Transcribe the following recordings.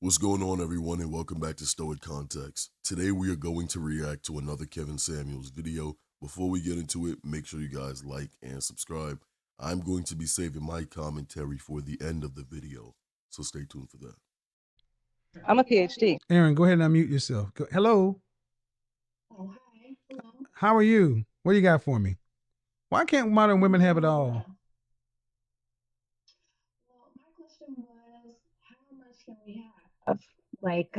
What's going on, everyone, and welcome back to Stoic Context. Today we are going to react to another Kevin Samuels video. Before we get into it, make sure you guys like and subscribe. I'm going to be saving my commentary for the end of the video, so stay tuned for that. I'm a PhD. Aaron, go ahead and unmute yourself. Hello. Oh, hi. Hello. How are you? What do you got for me? Why can't modern women have it all? Well, my question was, how much can we have? Like,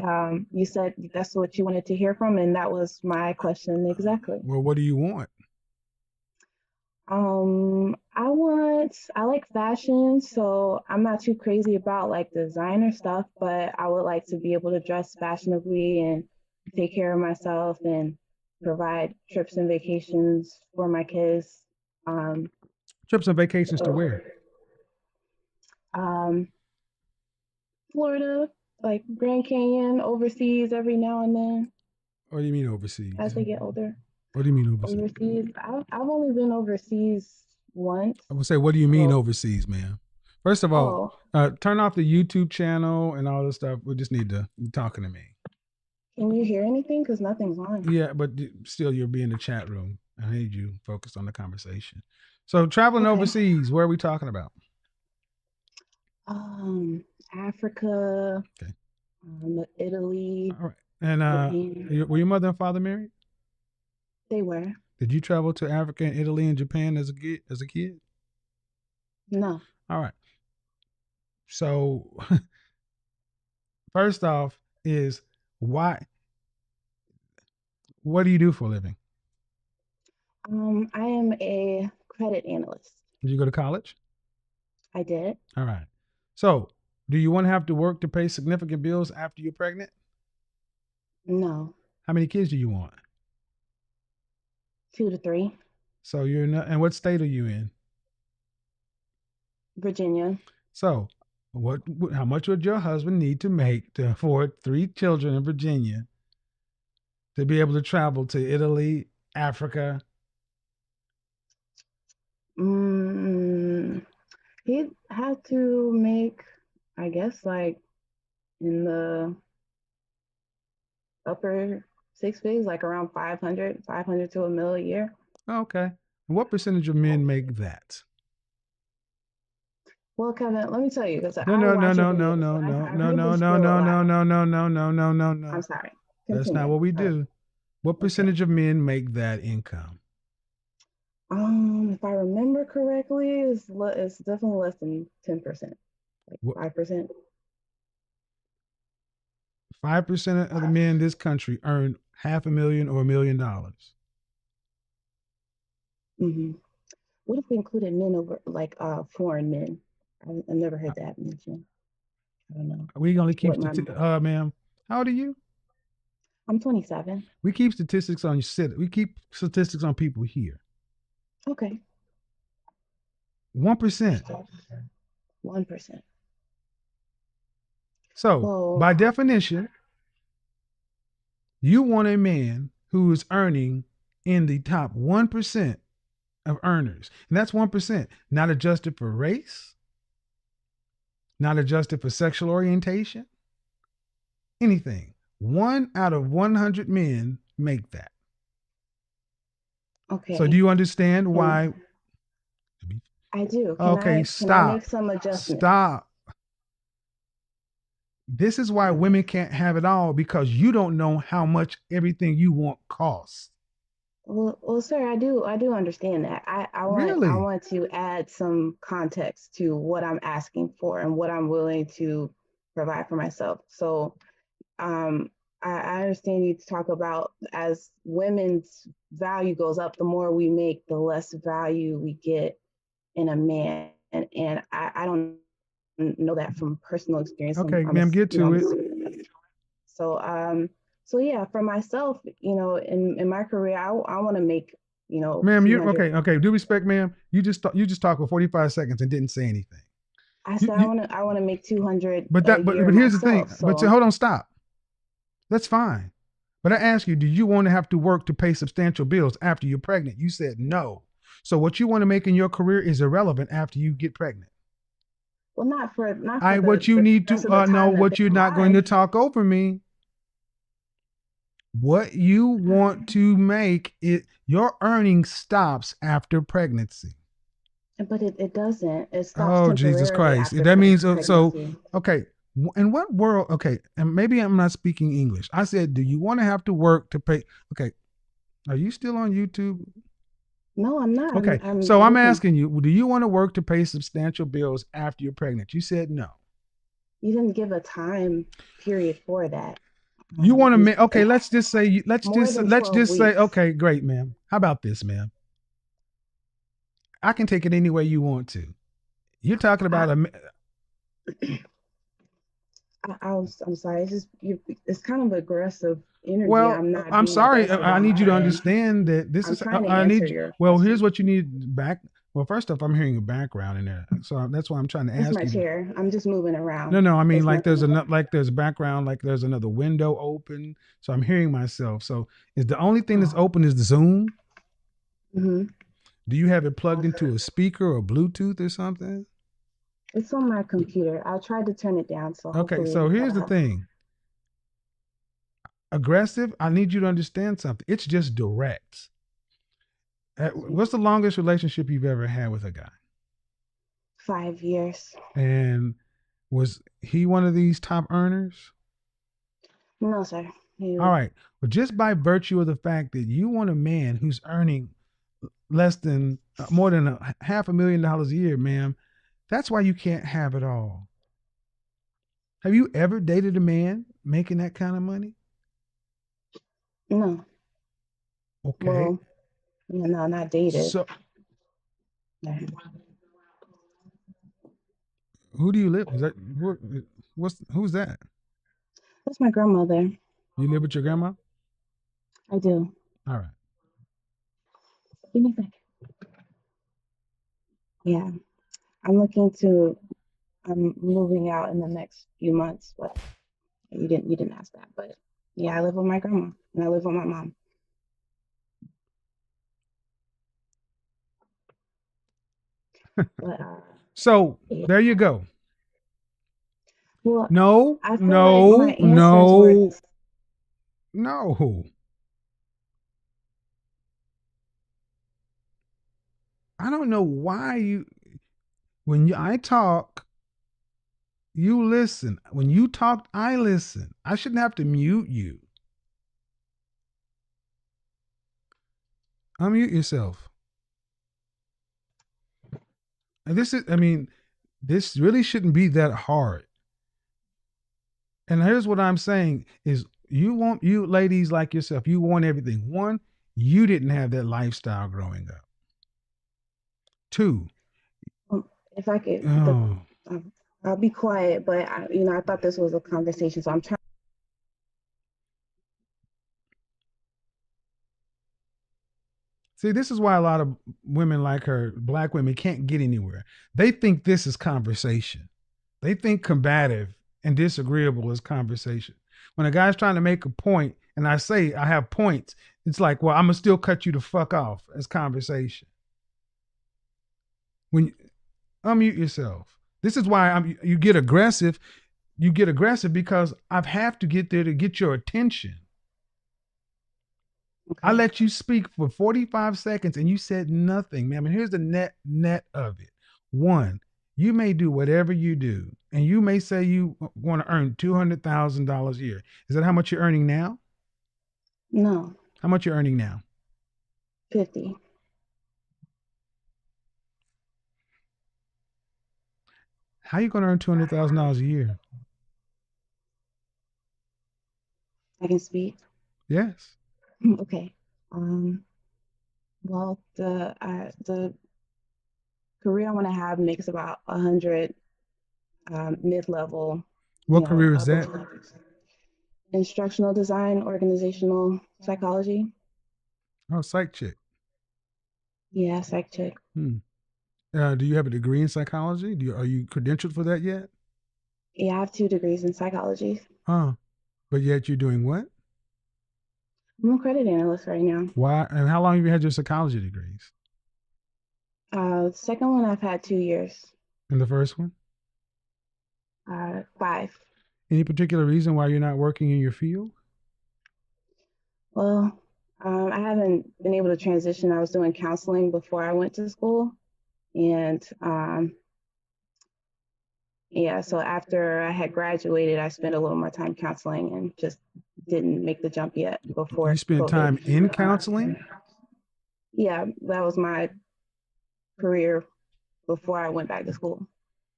you said that's what you wanted to hear from, and that was my question exactly. Well, what do you want? I like fashion, so I'm not too crazy about like designer stuff, but I would like to be able to dress fashionably and take care of myself and provide trips and vacations for my kids. Trips and vacations to where? Florida, like Grand Canyon, overseas every now and then. What do you mean overseas? As they get older. What do you mean overseas? Overseas. I've only been overseas once. I would say, what do you mean overseas, man? First of all, turn off the YouTube channel and all this stuff. We just need to be talking to me. Can you hear anything? Because nothing's on. Yeah, but still, you'll be in the chat room. I need you focused on the conversation. So traveling overseas, where are we talking about? Africa. Okay. Italy. All right. And were your mother and father married? They were. Did you travel to Africa and Italy and Japan as a kid? No. All right. So first off is why? What do you do for a living? I am a credit analyst. Did you go to college? I did. All right. So do you want to have to work to pay significant bills after you're pregnant? No. How many kids do you want? 2 to 3. So you're not, and what state are you in? Virginia. So how much would your husband need to make to afford 3 children in Virginia to be able to travel to Italy, Africa? He'd have to make, I guess, like in the upper 6 figures, like around 500 to $1 million a year. Okay. And what percentage of men make that? Well, Kevin, let me tell you, because No. I'm sorry. That's not what we do. What percentage of men make that income? If I remember correctly, it's definitely less than 10%, like 5%. 5% of the men in this country earn $500,000 or $1 million. What if we included men over like foreign men? I've never heard that mentioned. I don't know. We only keep ma'am. How old are you? I'm 27. We keep statistics on we keep statistics on people here. Okay. 1%. 1%. So by definition, you want a man who is earning in the top 1% of earners. And that's 1%, not adjusted for race, not adjusted for sexual orientation, anything. 1 out of 100 men make that. Okay. So do you understand why? I do. Can I make some adjustments? Stop. This is why women can't have it all, because you don't know how much everything you want costs. Well, sir, I do understand that. I want to add some context to what I'm asking for and what I'm willing to provide for myself. So, I understand you talk about as women's value goes up, the more we make, the less value we get in a man. And I don't know that from personal experience. Okay, ma'am, get to it. So yeah, for myself, in my career, I want to make, ma'am, you okay. Due respect, ma'am. You just talked for 45 seconds and didn't say anything. I said I want to make 200. But here's the thing. So. But hold on, stop. That's fine. But I asked you, do you want to have to work to pay substantial bills after you're pregnant? You said no. So what you want to make in your career is irrelevant after you get pregnant. Well, not for the, what you need rest to of the no, time that what they're you're not going to alive. talk over me. What you want to make it, your earning stops after pregnancy. But it doesn't. It stops Oh, Jesus temporarily Christ. after That means, pregnancy. okay. In what world? Okay. And maybe I'm not speaking English. I said, do you want to have to work to pay? Okay. Are you still on YouTube? No, I'm not. Okay. I'm So I'm listening. asking you, do you want to work to pay substantial bills after you're pregnant? You said no. You didn't give a time period for that. You want to make, okay, let's just say, more than 12 weeks. okay, great, ma'am. How about this, ma'am? I can take it any way you want to. You're talking about I'm sorry. It's just it's kind of aggressive energy. well, I'm not I'm being sorry. aggressive I on need my you to end. understand that this I'm is, trying to I answer need, your well, question. here's what you need back. Well, first off, I'm hearing a background in there. So that's why I'm trying to It's ask my you. chair. I'm just moving around. No, I mean, It's like nothing. there's a background, like there's another window open. So I'm hearing myself. So is the only thing that's open is the Zoom? Mm-hmm. Do you have it plugged into a speaker or Bluetooth or something? It's on my computer. I tried to turn it down, so Okay, hopefully so here's the thing. Aggressive, I need you to understand something. It's just direct. What's the longest relationship you've ever had with a guy? 5 years. And was he one of these top earners? No, sir. All right. Well, just by virtue of the fact that you want a man who's earning less than more than $500,000 a year, ma'am, that's why you can't have it all. Have you ever dated a man making that kind of money? No. Okay. Well, no, not dated. So, No. who do you live? Is that who's that? That's my grandmother. You live with your grandma? I do. All right. Give me a second. Yeah, I'm moving out in the next few months, but you didn't ask that. But yeah, I live with my grandma and I live with my mom. But so there you go. Well, no, I feel like my answers were no. I don't know why I talk, you listen. When you talk, I listen. I shouldn't have to mute you. Unmute yourself. And this really shouldn't be that hard. And here's what I'm saying is you ladies like yourself, you want everything. One, you didn't have that lifestyle growing up. Two, if I could, I'll be quiet, but I thought this was a conversation, so I'm trying. See, this is why a lot of women like her, black women, can't get anywhere. They think this is conversation. They think combative and disagreeable is conversation. When a guy's trying to make a point and I say I have points, it's like, well, I'm gonna still cut you the fuck off as conversation. When you unmute yourself. This is why you get aggressive. You get aggressive because I have to get there to get your attention. Okay. I let you speak for 45 seconds and you said nothing, ma'am. And here's the net of it. One, you may do whatever you do, and you may say you want to earn $200,000 a year. Is that how much you're earning now? No. How much you're earning now? 50. How are you going to earn $200,000 a year? I can speak. Yes. Okay. Well, the career I want to have makes about 100 mid-level. What career is that? Instructional design, organizational psychology. Oh, psych chick. Yeah, psych chick. Do you have a degree in psychology? Are you credentialed for that yet? Yeah, I have 2 degrees in psychology. But yet you're doing what? I'm a credit analyst right now. Why? And how long have you had your psychology degrees? The second one I've had 2 years. And the first one? 5. Any particular reason why you're not working in your field? Well, I haven't been able to transition. I was doing counseling before I went to school. And yeah, so after I had graduated, I spent a little more time counseling and just didn't make the jump yet before You spent COVID. time in counseling? Yeah, that was my career before I went back to school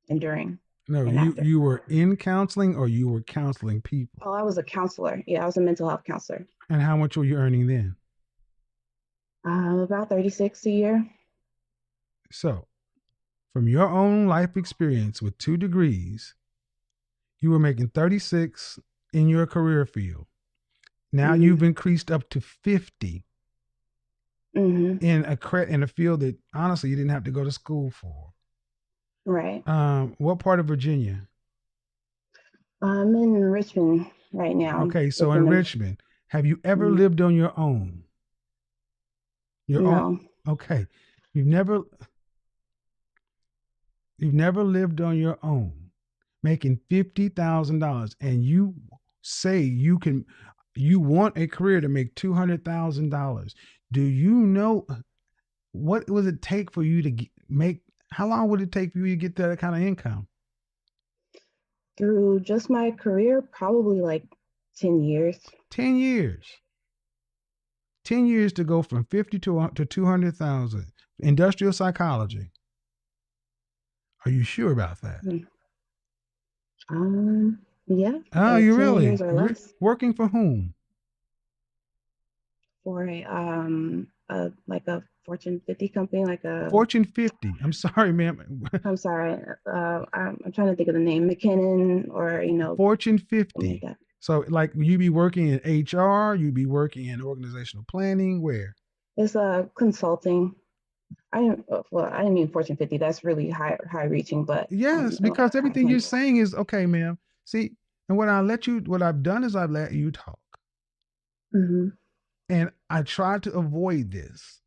and during. No, and after. you were in counseling or you were counseling people? Oh, I was a counselor. Yeah, I was a mental health counselor. And how much were you earning then? About 36 a year. So, from your own life experience with 2 degrees, you were making 36 in your career field. Now you've increased up to 50 in a field that honestly you didn't have to go to school for. Right. What part of Virginia? I'm in Richmond right now. Okay, so in Richmond, have you ever lived on your own? Your own? Okay. You've never lived on your own, making $50,000, and you say you want a career to make $200,000. Do you know what would it take for you to make? How long would it take for you to get that kind of income? Through just my career, probably like 10 years. 10 years. 10 years to go from 50 to 200,000. Industrial psychology. Are you sure about that? Yeah. Oh, you 10 really? years or less. Working for whom? For like a Fortune 50 company, like a Fortune 50. I'm sorry, ma'am. I'm sorry. I'm trying to think of the name, McKinnon, or Fortune 50. Like that. So, like, you be working in HR, you be working in organizational planning. Where? It's a consulting. I didn't mean Fortune 50. That's really high reaching, but yes, because everything you're saying is okay, ma'am. See, and what I've done is I've let you talk, and I try to avoid this.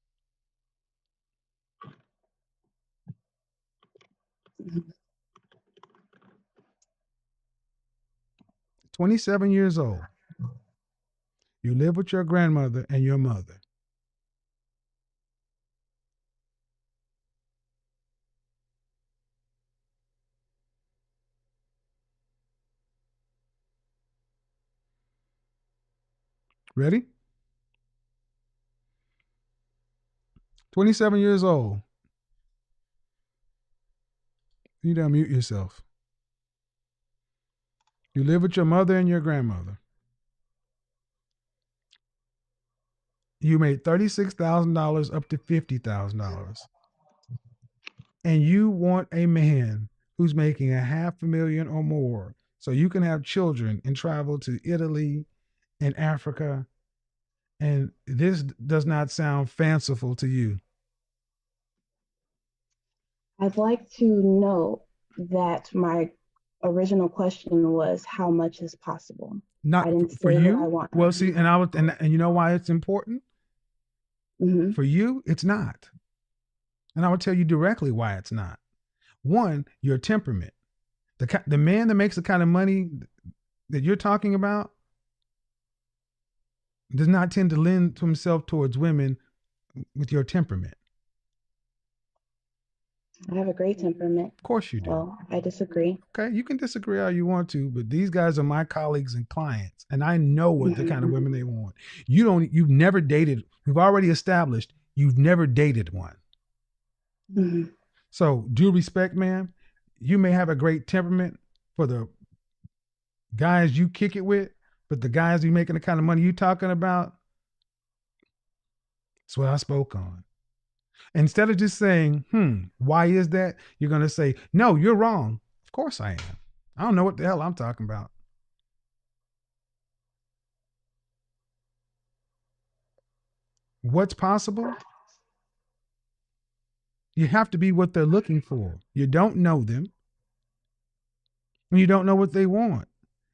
27 years old. You live with your grandmother and your mother. Ready? 27 years old. You need to unmute yourself. You live with your mother and your grandmother. You made $36,000 up to $50,000. And you want a man who's making $500,000 or more so you can have children and travel to Italy and Africa. And this does not sound fanciful to you. I'd like to know that my original question was how much is possible. Not I didn't for say you. What I want. Well, see, and you know why it's important? For you, it's not. And I will tell you directly why it's not. One, your temperament. The man that makes the kind of money that you're talking about does not tend to lend himself towards women with your temperament. I have a great temperament. Of course you do. Well, I disagree. Okay, you can disagree all you want to, but these guys are my colleagues and clients, and I know what the kind of women they want. You've never dated. We've already established you've never dated one. So due respect, man. You may have a great temperament for the guys you kick it with, but the guys you making the kind of money you talking about, that's what I spoke on. Instead of just saying, why is that? You're going to say, no, you're wrong. Of course I am. I don't know what the hell I'm talking about. What's possible? You have to be what they're looking for. You don't know them. And you don't know what they want.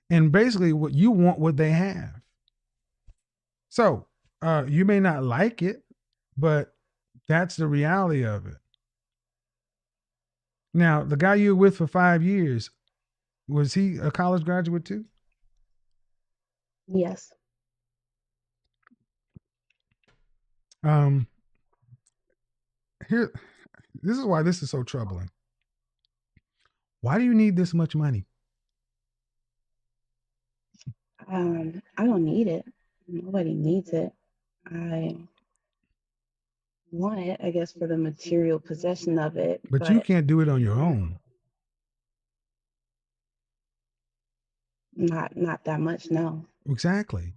And basically what you want, what they have. So you may not like it, but that's the reality of it. Now, the guy you're with for 5 years, Was he a college graduate too? Yes. Here, this is why this is so troubling. Why do you need this much money? I don't need it. Nobody needs it. I want it, I guess, for the material possession of it. But you can't do it on your own. Not that much, no. Exactly.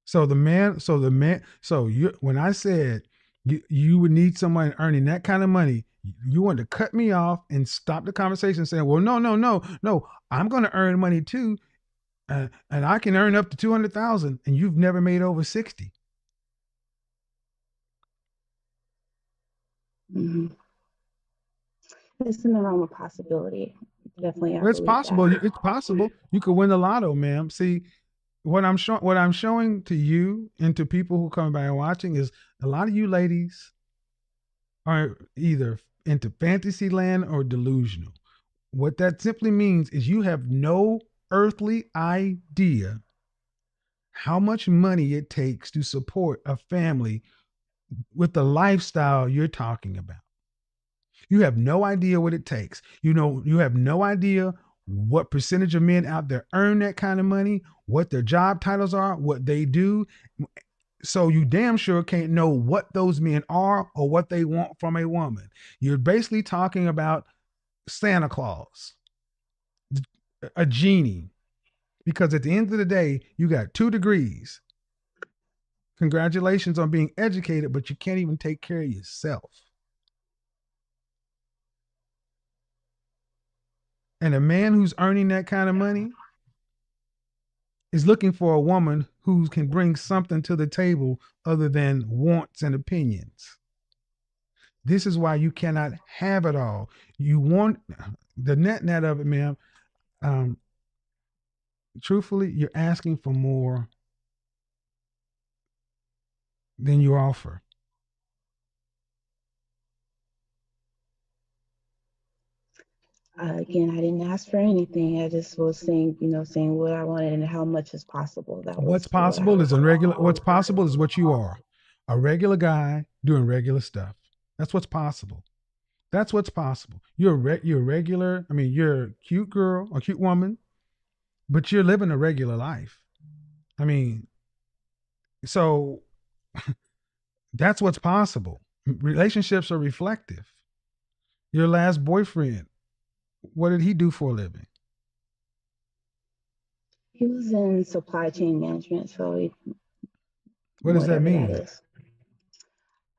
So when I said you would need someone earning that kind of money, you wanted to cut me off and stop the conversation saying, well, no, I'm going to earn money too. And I can earn up to 200,000 and you've never made over 60. Mm-hmm. It's in the realm of possibility. Definitely. Well, it's possible. That. It's possible. You could win the lotto, ma'am. See, what I'm showing to you and to people who come by and watching is a lot of you ladies are either into fantasy land or delusional. What that simply means is you have no earthly idea how much money it takes to support a family with the lifestyle you're talking about. You have no idea what it takes. You have no idea what percentage of men out there earn that kind of money, what their job titles are, what they do. So you damn sure can't know what those men are or what they want from a woman. You're basically talking about Santa Claus, a genie, because at the end of the day, you got 2 degrees. Congratulations on being educated, but you can't even take care of yourself. And a man who's earning that kind of money is looking for a woman who can bring something to the table other than wants and opinions. This is why you cannot have it all. You want the net of it, ma'am. Truthfully, you're asking for more than you offer. Again, I didn't ask for anything. I just was saying what I wanted and how much is possible. What's possible is what's possible is what you are. A regular guy doing regular stuff. That's what's possible. That's what's possible. You're regular. I mean, you're a cute girl, a cute woman, but you're living a regular life. I mean, so that's what's possible. Relationships are reflective. Your last boyfriend, what did he do for a living? He was in supply chain management. So what does that mean? That is.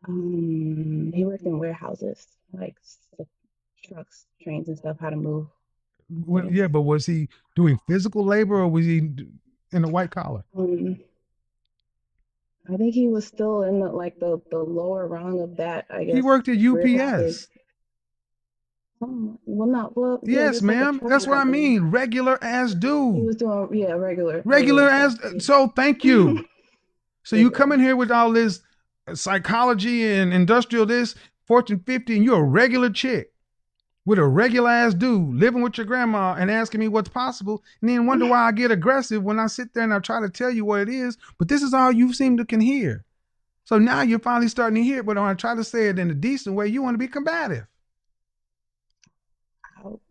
He worked in warehouses, like trucks, trains, and stuff, how to move. Well, yeah, but was he doing physical labor or was he in a white collar? I think he was still in the lower rung of that, I guess. He worked at UPS. Yes, ma'am. Like that's what I mean. Regular ass dude. He was doing, regular. Regular as, so thank you. So you come in here with all this psychology and industrial this, Fortune 50, and you're a regular chick with a regular ass dude living with your grandma and asking me what's possible, and then wonder why I get aggressive when I sit there and I try to tell you what it is, but this is all you seem to can hear. So now you're finally starting to hear it, but when I try to say it in a decent way, you want to be combative.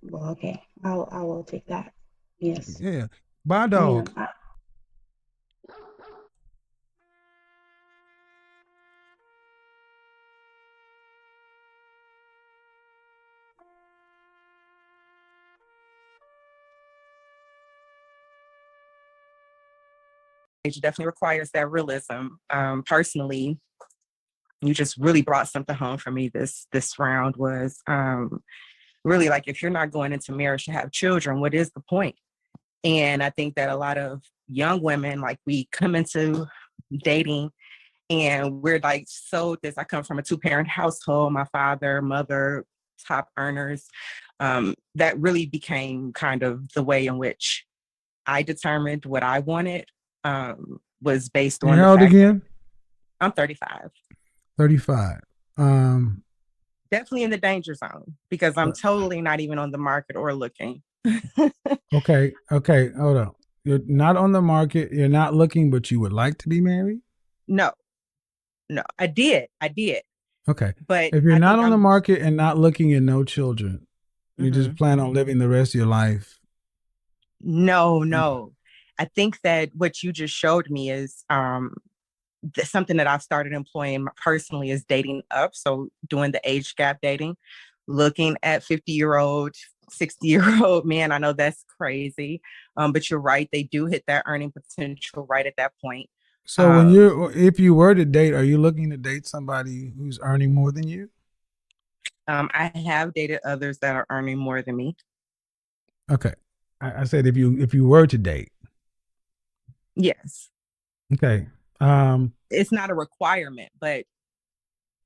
Well, okay. I will take that. Yes. Yeah. Bye, dog. It definitely requires that realism. Personally, you just really brought something home for me this round was really like, if you're not going into marriage to have children, what is the point? And I think that a lot of young women, like, we come into dating and we're like, so this, I come from a 2-parent household, my father, mother, top earners. That really became kind of the way in which I determined what I wanted, was based on. How old again? I'm 35. 35. Definitely in the danger zone because I'm totally not even on the market or looking. Okay, hold on. You're not on the market. You're not looking, but you would like to be married? No, I did. Okay. But If you're I not think on the I'm. market and not looking and no children, you just Mhm. plan on living the rest of your life. No. I think that what you just showed me is something that I've started employing personally is dating up. So doing the age gap dating, looking at 50-year-old, 60-year-old men. I know that's crazy. But you're right. They do hit that earning potential right at that point. So if you were to date, are you looking to date somebody who's earning more than you? I have dated others that are earning more than me. Okay. I said if you were to date. Yes. Okay. It's not a requirement, but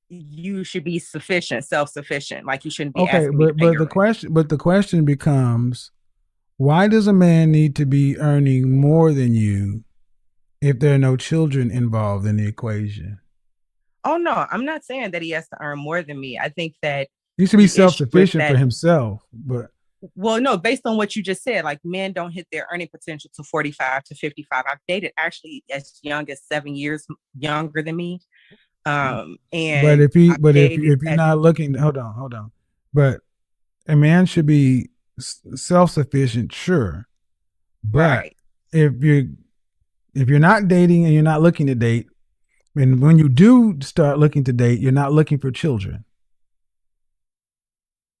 you should be self-sufficient. Like you shouldn't be asking me to pay your rent. But the question becomes, why does a man need to be earning more than you if there are no children involved in the equation? Oh no, I'm not saying that he has to earn more than me. I think that he should be self-sufficient for himself, but well, no, based on what you just said, like men don't hit their earning potential to 45 to 55. I've dated actually as young as 7 years younger than me. And but if you're not looking, hold on. But a man should be self-sufficient, sure. But right. if you're not dating and you're not looking to date, and when you do start looking to date, you're not looking for children.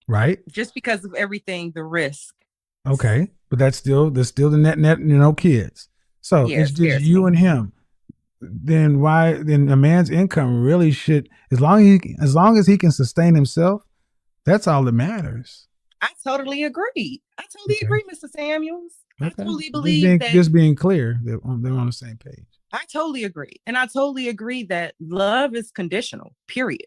Right? Just because of everything, the risk. Okay. But there's still the net, kids. So it's just you and him. Then a man's income really should, as long as he can sustain himself, that's all that matters. I totally agree. Agree, Mr. Samuels. Okay. I totally believe that. Just being clear that they're on the same page. I totally agree. And I totally agree that love is conditional, period.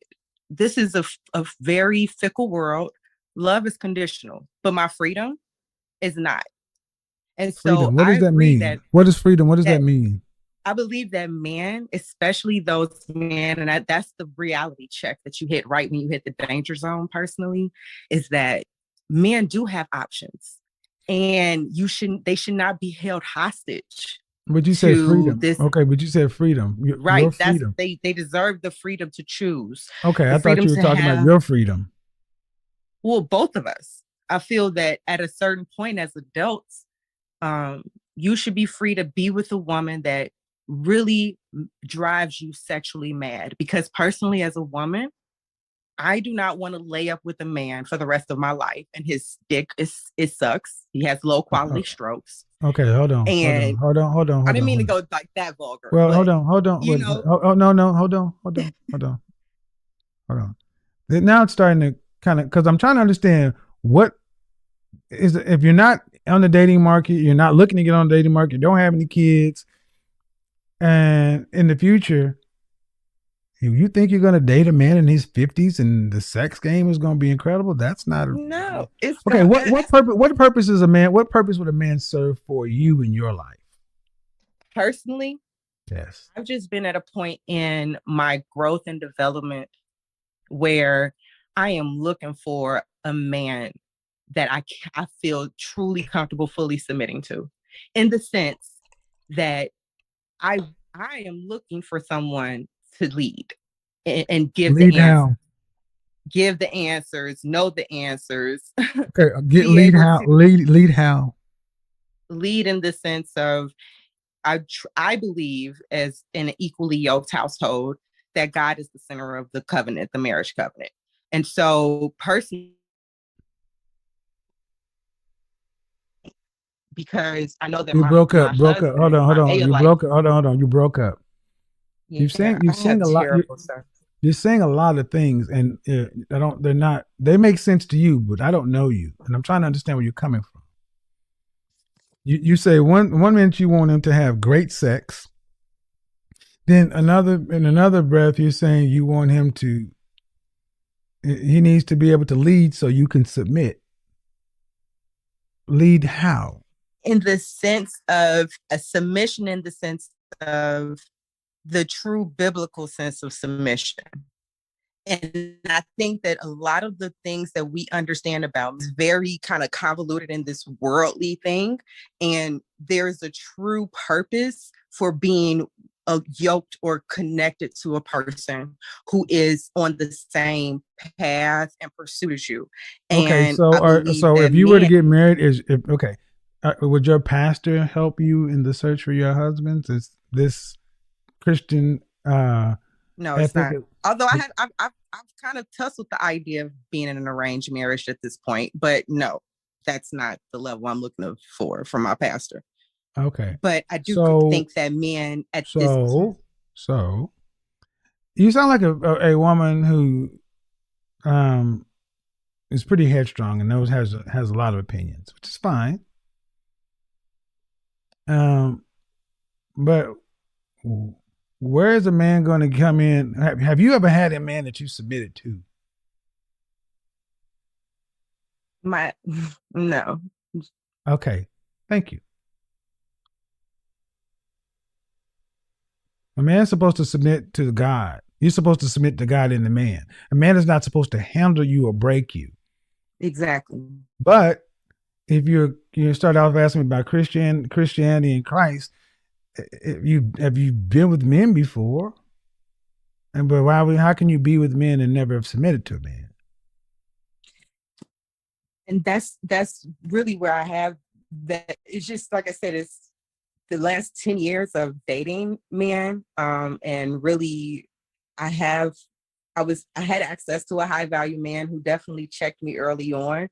This is a very fickle world. Love is conditional, but my freedom is not. And freedom. So What does that mean? What is freedom? What does that mean? I believe that men, especially those men, and that's the reality check that you hit right when you hit the danger zone personally, is that men do have options. And they should not be held hostage. But you said freedom. Okay, but you said freedom. Right. Your freedom. They deserve the freedom to choose. Okay, I thought you were talking about your freedom. Well, both of us. I feel that at a certain point as adults, you should be free to be with a woman that really drives you sexually mad. Because personally, as a woman, I do not want to lay up with a man for the rest of my life, and his dick it sucks. He has low quality strokes. Okay, hold on. I didn't mean to go like that vulgar. Well, but, hold on. You know, no, hold on. Now it's starting to kind of, because I'm trying to understand what is, if you're not on the dating market, you're not looking to get on the dating market, you don't have any kids, and in the future, if you think you're going to date a man in his 50s and the sex game is going to be incredible, that's not no. It's okay. What purpose would a man serve for you in your life? Personally, yes, I've just been at a point in my growth and development where I am looking for a man that I feel truly comfortable fully submitting to, in the sense that I am looking for someone to lead and give the answers. Give the answers, know the answers. Okay, lead how? Lead how? Lead in the sense of I believe, as in an equally yoked household, that God is the center of the covenant, the marriage covenant. And so personally, because I know that you broke up. Hold on. You broke up. Hold on. You broke up. Yeah, you're saying a lot. You're saying a lot of things, and they make sense to you, but I don't know you, and I'm trying to understand where you're coming from. You say one minute you want him to have great sex, then in another breath you're saying you want him to, he needs to be able to lead so you can submit. Lead how? In the sense of a submission, in the sense of the true biblical sense of submission. And I think that a lot of the things that we understand about is very kind of convoluted in this worldly thing. And there's a true purpose for being yoked or connected to a person who is on the same path and pursuit as you. Okay, And so if you were to get married, would your pastor help you in the search for your husband? Is this Christian no, it's not. Although I've kind of tussled the idea of being in an arranged marriage at this point, but no, that's not the level I'm looking for from my pastor. Okay, but I do think that men at this. So you sound like a woman who is pretty headstrong and has a lot of opinions, which is fine. But where is a man going to come in? Have you ever had a man that you submitted to? No. Okay, thank you. A man's supposed to submit to God. You're supposed to submit to God in the man. A man is not supposed to handle you or break you. Exactly. But if you start off asking me about Christianity and Christ, have you been with men before? But how can you be with men and never have submitted to a man? And that's really where I have that. It's just like I said, it's the last 10 years of dating men. And really I had access to a high value man who definitely checked me early on.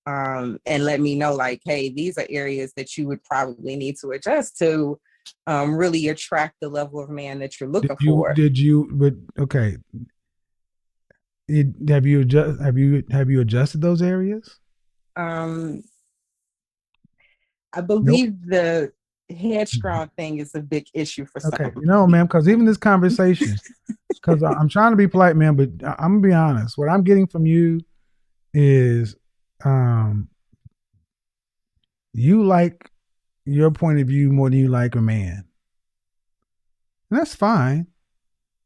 And let me know like, hey, these are areas that you would probably need to adjust to really attract the level of man that you're looking for. Have you adjusted those areas? I believe the headstrong thing is a big issue for some. Okay, ma'am, because even this conversation, because I'm trying to be polite, man, but I'm gonna be honest. What I'm getting from you is, you like your point of view more than you like a man, and that's fine.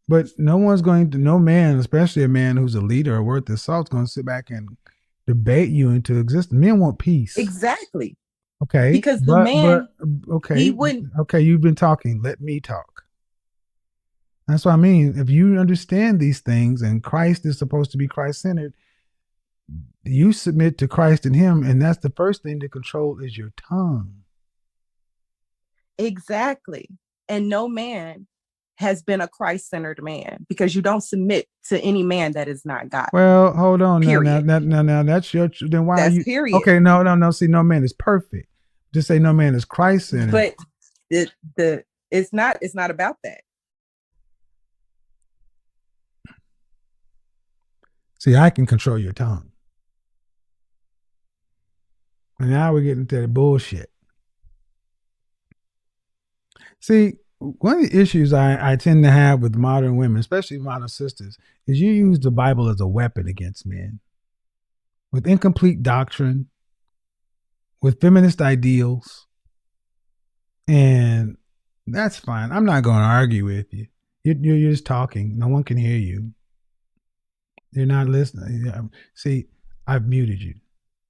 But no man, especially a man who's a leader or worth his salt, is going to sit back and debate you into existence. Men want peace. Exactly. Okay. Because the man, okay. He wouldn't. Okay, you've been talking. Let me talk. That's what I mean. If you understand these things and Christ is supposed to be Christ-centered, you submit to Christ and him, and that's the first thing to control is your tongue. Exactly. And no man has been a Christ-centered man because you don't submit to any man that is not God. Well, hold on. Period. Now that's your, then why that's are you? Period. Okay, no. See, no man is perfect. Just say no man is Christ-centered. But it's not about that. See, I can control your tongue. And now we're getting to the bullshit. See, one of the issues I tend to have with modern women, especially modern sisters, is you use the Bible as a weapon against men. With incomplete doctrine, with feminist ideals. And that's fine. I'm not going to argue with you. You're just talking. No one can hear you. You're not listening. See, I've muted you.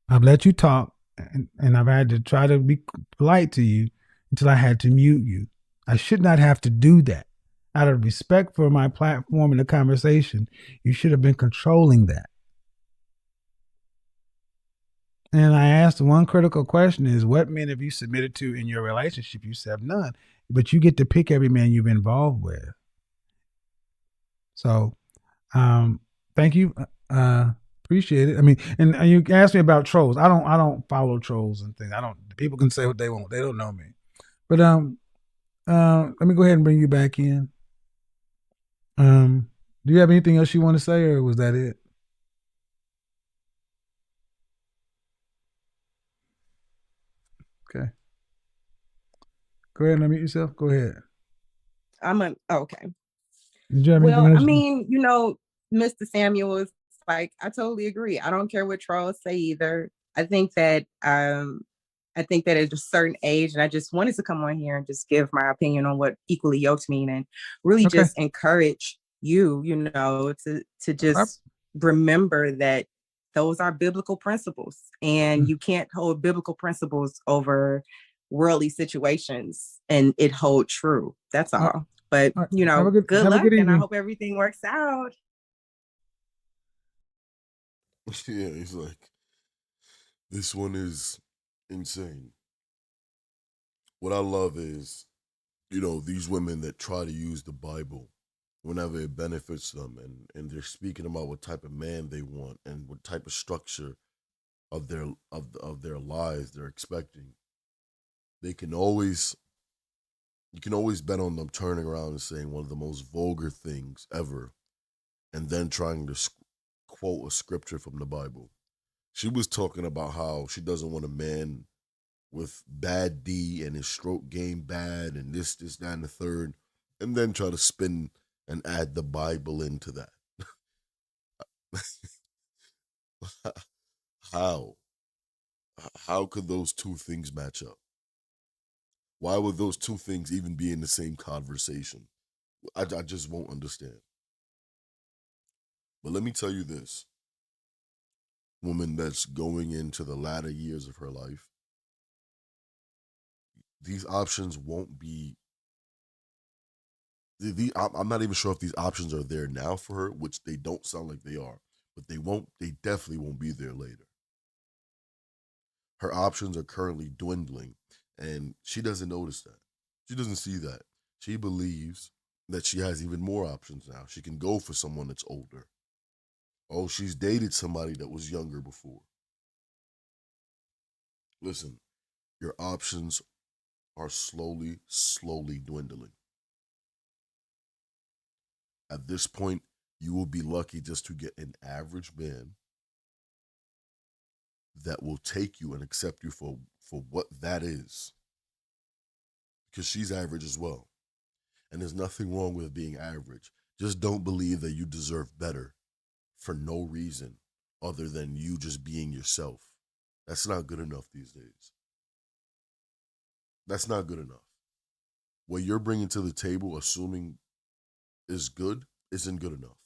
I've let you talk, and I've had to try to be polite to you until I had to mute you. I should not have to do that. Out of respect for my platform and the conversation, you should have been controlling that. And I asked one critical question is, what men have you submitted to in your relationship? You said none, but you get to pick every man you've been involved with. So, thank you. Appreciate it. I mean, and you asked me about trolls. I don't follow trolls and things. People can say what they want. They don't know me. But let me go ahead and bring you back in. Do you have anything else you want to say, or was that it? Okay. Go ahead and unmute yourself. Go ahead. Okay. Well, I mean, Mr. Samuel is like, I totally agree. I don't care what trolls say either. I think that at a certain age, and I just wanted to come on here and just give my opinion on what equally yoked mean and really just encourage to just remember that those are biblical principles, and you can't hold biblical principles over worldly situations and it hold true. That's all. But good luck, and I hope everything works out. Yeah, he's like, this one is insane. What I love is, these women that try to use the Bible whenever it benefits them, and they're speaking about what type of man they want and what type of structure of their lives they're expecting. You can always bet on them turning around and saying one of the most vulgar things ever, and then trying to quote a scripture from the Bible. She was talking about how she doesn't want a man with bad D and his stroke game bad and this, that, and the third, and then try to spin and add the Bible into that. How? How could those two things match up? Why would those two things even be in the same conversation? I just won't understand. But let me tell you this. Woman that's going into the latter years of her life, these options won't be. I'm not even sure if these options are there now for her, which they don't sound like they are, but they definitely won't be there later. Her options are currently dwindling, and she doesn't notice that. She doesn't see that. She believes that she has even more options now. She can go for someone that's older. Oh, she's dated somebody that was younger before. Listen, your options are slowly dwindling. At this point, you will be lucky just to get an average man that will take you and accept you for what that is. Because she's average as well. And there's nothing wrong with being average. Just don't believe that you deserve better for no reason other than you just being yourself. That's not good enough these days. That's not good enough. What you're bringing to the table, assuming is good, isn't good enough.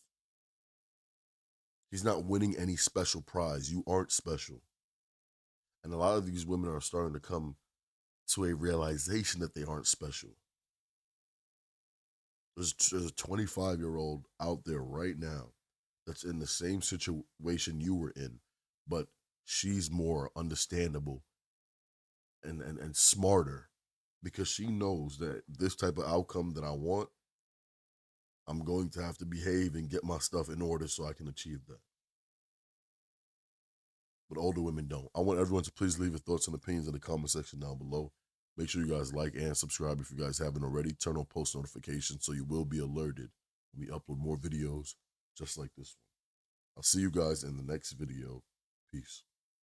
He's not winning any special prize. You aren't special. And a lot of these women are starting to come to a realization that they aren't special. There's a 25-year-old out there right now that's in the same situation you were in, but she's more understandable and smarter because she knows that this type of outcome that I want, I'm going to have to behave and get my stuff in order so I can achieve that. But older women don't. I want everyone to please leave your thoughts and opinions in the comment section down below. Make sure you guys like and subscribe if you guys haven't already. Turn on post notifications so you will be alerted when we upload more videos just like this one. I'll see you guys in the next video. Peace.